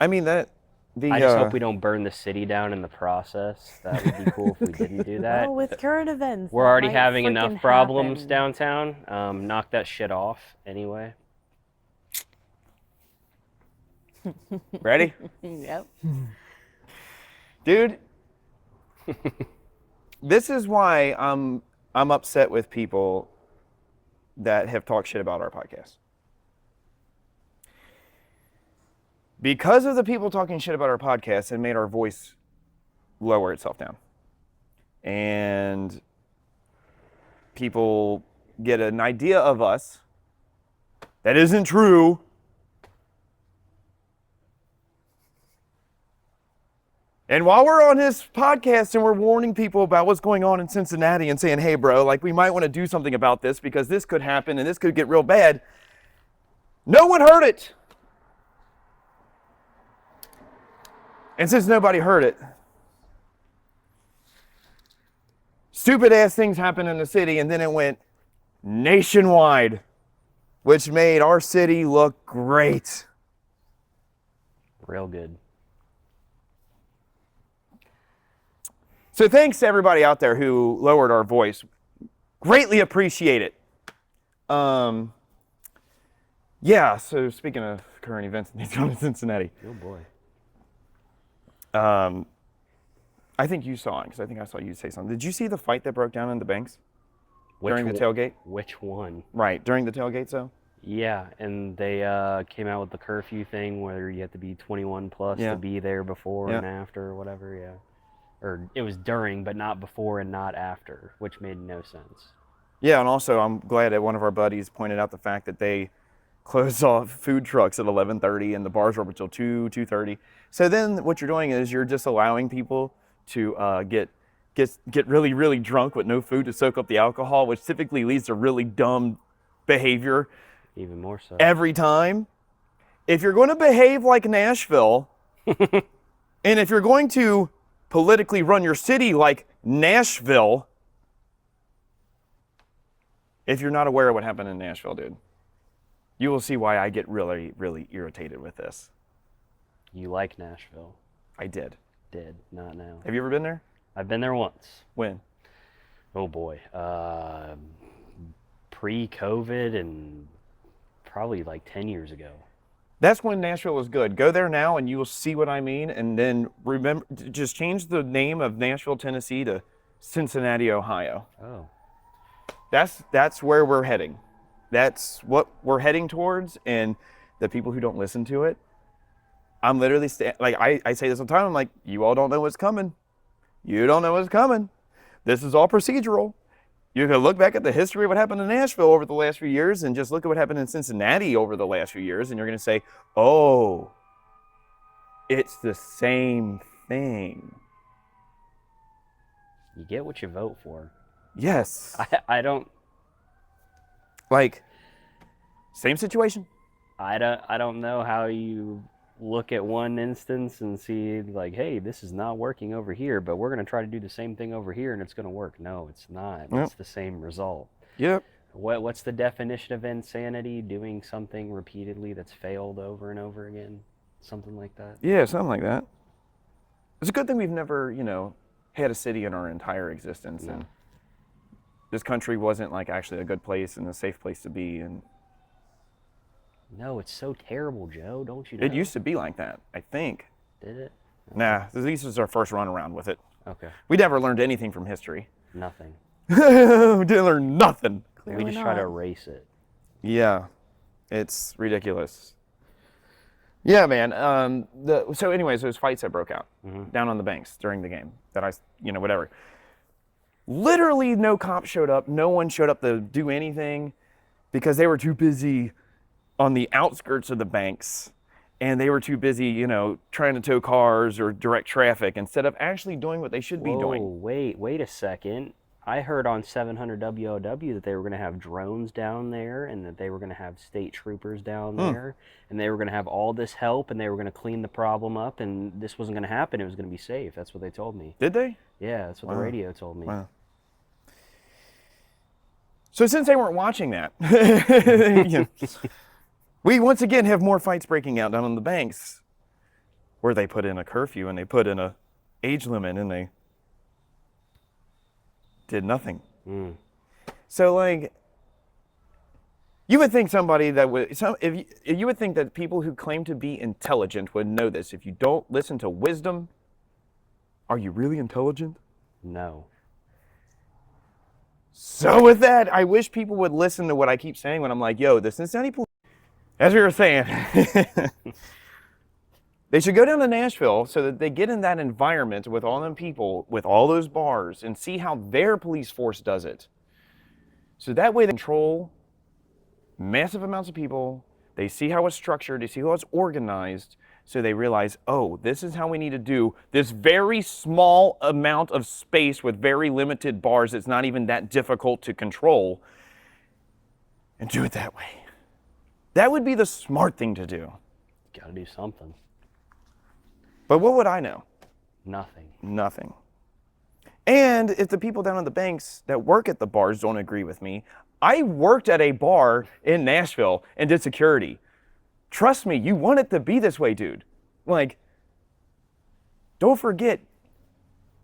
I mean, I just hope we don't burn the city down in the process. That would be cool if we didn't do that. Well, with current events, We're that already might having freaking enough problems happen. downtown. Knock that shit off anyway. ready? Yep. Dude, this is why I'm upset with people that have talked shit about our podcast. Because of the people talking shit about our podcast, it made our voice lower itself down. And people get an idea of us that isn't true. And while we're on this podcast and we're warning people about what's going on in Cincinnati and saying, hey, bro, like we might want to do something about this because this could happen and this could get real bad, no one heard it. And since nobody heard it, stupid ass things happened in the city and then it went nationwide, which made our city look great. Real good. So thanks to everybody out there who lowered our voice. Greatly appreciate it. Yeah, so speaking of current events in Cincinnati. Oh boy. I think you saw it, because I think I saw you say something. Did you see the fight that broke down in the banks during the tailgate? Which one? Right, during the tailgate, so? Yeah, and they came out with the curfew thing where you have to be 21 plus to be there before and after or whatever, yeah. Or it was during, but not before and not after, which made no sense. Yeah, and also I'm glad that one of our buddies pointed out the fact that they closed off food trucks at 11:30 and the bars were open until 2:30. So then what you're doing is you're just allowing people to get really, really drunk with no food to soak up the alcohol, which typically leads to really dumb behavior. Even more so. Every time. If you're going to behave like Nashville, and if you're going to politically run your city like Nashville, if you're not aware of what happened in Nashville, dude, you will see why I get really, really irritated with this. You like Nashville? I did. Did, not now. Have you ever been there? I've been there once. When? Oh boy. Pre-COVID and probably like 10 years ago. That's when Nashville was good. Go there now and you will see what I mean. And then remember, just change the name of Nashville, Tennessee to Cincinnati, Ohio. Oh. That's where we're heading. That's what we're heading towards. And the people who don't listen to it, I'm literally, I say this all the time, I'm like, you all don't know what's coming. You don't know what's coming. This is all procedural. You can look back at the history of what happened in Nashville over the last few years and just look at what happened in Cincinnati over the last few years, and you're going to say, oh, it's the same thing. You get what you vote for. Yes. I don't... Like, same situation. I don't know how you look at one instance and see like, hey, this is not working over here, but we're going to try to do the same thing over here and it's going to work. No, it's not. Yep. It's the same result. Yep. What's the definition of insanity? Doing something repeatedly that's failed over and over again? Something like that? Yeah, something like that. It's a good thing we've never, had a city in our entire existence. No. And this country wasn't like actually a good place and a safe place to be. And no, it's so terrible, Joe. Don't you know? it used to be like that, I think. Did it? Okay. Nah, this is our first run around with it. Okay. We never learned anything from history. Nothing. We didn't learn nothing. Clearly We just try to erase it. Yeah, it's ridiculous. Yeah, man. So anyways, those fights that broke out down on the banks during the game whatever. Literally no cops showed up. No one showed up to do anything because they were too busy on the outskirts of the banks, and they were too busy, trying to tow cars or direct traffic instead of actually doing what they should be doing. Wait a second. I heard on 700 WOW that they were going to have drones down there and that they were going to have state troopers down there and they were going to have all this help and they were going to clean the problem up and this wasn't going to happen. It was going to be safe. That's what they told me. Did they? Yeah, that's what the radio told me. Wow. So since they weren't watching that, we once again have more fights breaking out down on the banks. where they put in a curfew and they put in a age limit and they did nothing. So like, you would think somebody that would, if you would think that people who claim to be intelligent would know this. If you don't listen to wisdom, are you really intelligent? No. So with that, I wish people would listen to what I keep saying when I'm like, yo, the Cincinnati police, as we were saying, they should go down to Nashville so that they get in that environment with all them people, with all those bars, and see how their police force does it. So that way they control massive amounts of people. They see how it's structured, they see how it's organized, so they realize, oh, this is how we need to do this very small amount of space with very limited bars. It's not even that difficult to control, and do it that way. That would be the smart thing to do. Got to do something. But what would I know? Nothing. Nothing. And if the people down at the banks that work at the bars don't agree with me, I worked at a bar in Nashville and did security. Trust me, you want it to be this way, dude. Like, don't forget,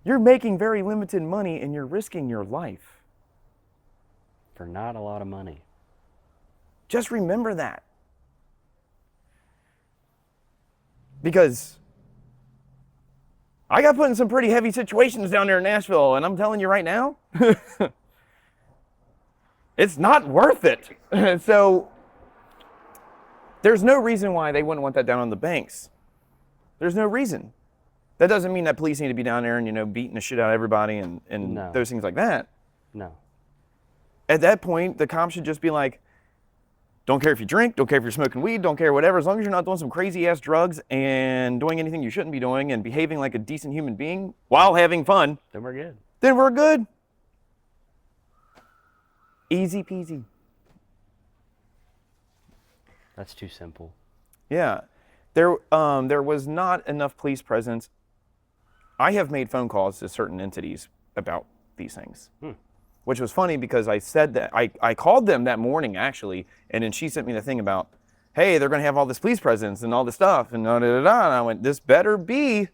you're making very limited money and you're risking your life. For not a lot of money. Just remember that. Because I got put in some pretty heavy situations down there in Nashville, and I'm telling you right now, it's not worth it. So there's no reason why they wouldn't want that down on the banks. There's no reason. That doesn't mean that police need to be down there and, you know, beating the shit out of everybody and No. those things like that. No. At that point, the cops should just be like, don't care if you drink, don't care if you're smoking weed, don't care whatever, as long as you're not doing some crazy ass drugs and doing anything you shouldn't be doing and behaving like a decent human being while having fun, Then we're good. then we're good. Easy peasy. That's too simple. Yeah. There was not enough police presence. I have made phone calls to certain entities about these things. Which was funny because I said that, I called them that morning actually, and then she sent me the thing about, hey, they're going to have all this police presence and all this stuff, and and I went, this better be.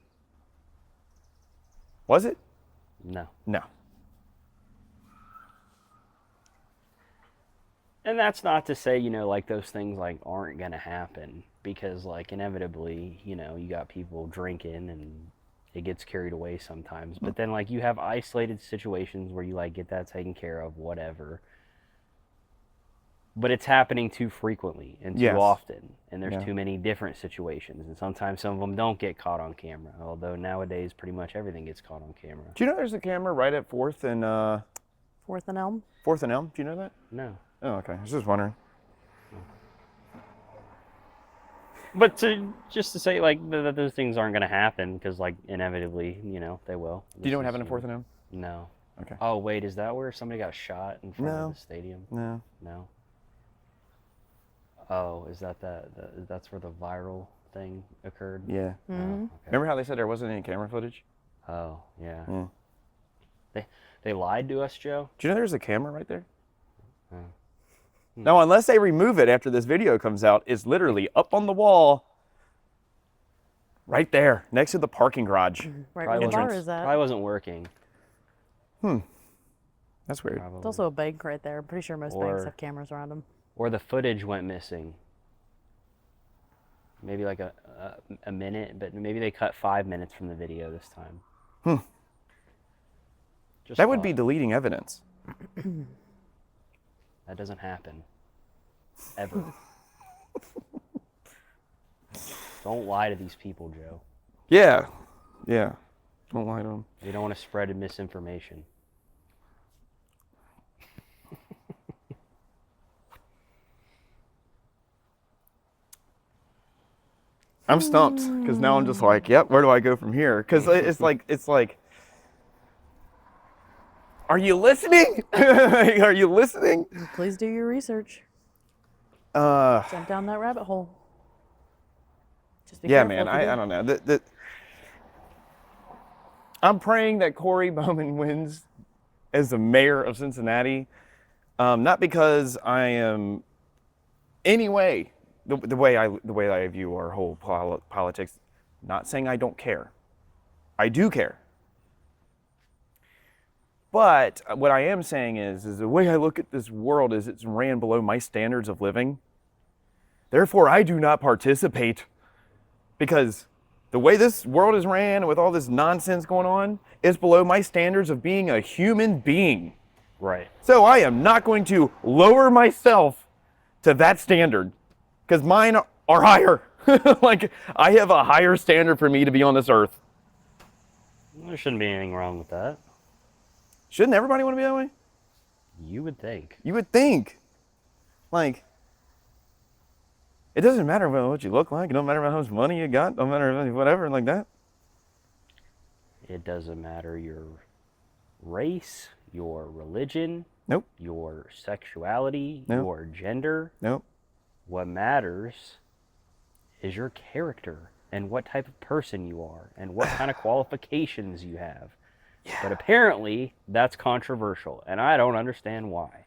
Was it? No. No. And that's not to say, you know, like those things like aren't going to happen, because like inevitably, you know, you got people drinking and it gets carried away sometimes. But then like you have isolated situations where you like get that taken care of, whatever. But it's happening too frequently and too Yes. often, and there's Yeah. too many different situations, and sometimes some of them don't get caught on camera, although nowadays pretty much everything gets caught on camera. Do you know there's a camera right at 4th and 4th and Elm? 4th and Elm? Do you know that? No. Oh, okay. I was just wondering. But just to say, like, that those things aren't going to happen, because, like, inevitably, you know, they will. Do you know what happened at 4th and Elm? No. Okay. Oh, wait, is that where somebody got shot in front No. of the stadium? No. No. Oh, is that that's where the viral thing occurred? Yeah. Oh, okay. Remember how they said there wasn't any camera footage? Oh, yeah. Yeah. They lied to us, Joe? Do you know there's a camera right there? Oh. Now, unless they remove it after this video comes out, it's literally up on the wall right there next to the parking garage. Right where the bar is at. Probably wasn't working. That's weird. Probably. It's also a bank right there. I'm pretty sure most banks Or- have cameras around them. Or the footage went missing. Maybe like a minute, but maybe they cut 5 minutes from the video this time. Just That would be thought. deleting evidence. That doesn't happen. Ever. Don't lie to these people, Joe. Yeah. Yeah. Don't lie to them. We don't want to spread misinformation. I'm stumped because now I'm just like, yep, where do I go from here? Because it's like, are you listening? Are you listening? Please do your research. Uh, Jump down that rabbit hole. Just be yeah, careful man, if you I do. don't know. I'm praying that Corey Bowman wins as the mayor of Cincinnati, not because I am any way the way I view our whole politics. Not saying I don't care. I do care. But what I am saying is the way I look at this world is it's ran below my standards of living. Therefore, I do not participate, because the way this world is ran with all this nonsense going on is below my standards of being a human being. Right. So I am not going to lower myself to that standard, because mine are higher. Like, I have a higher standard for me to be on this earth. There shouldn't be anything wrong with that. Shouldn't everybody want to be that way? You would think. You would think. Like, it doesn't matter what you look like. It don't matter how much money you got. It don't matter whatever like that. It doesn't matter your race, your religion, Nope. your sexuality, Nope. your gender. Nope. What matters is your character and what type of person you are and what kind of qualifications you have. Yeah. But apparently, that's controversial, and I don't understand why.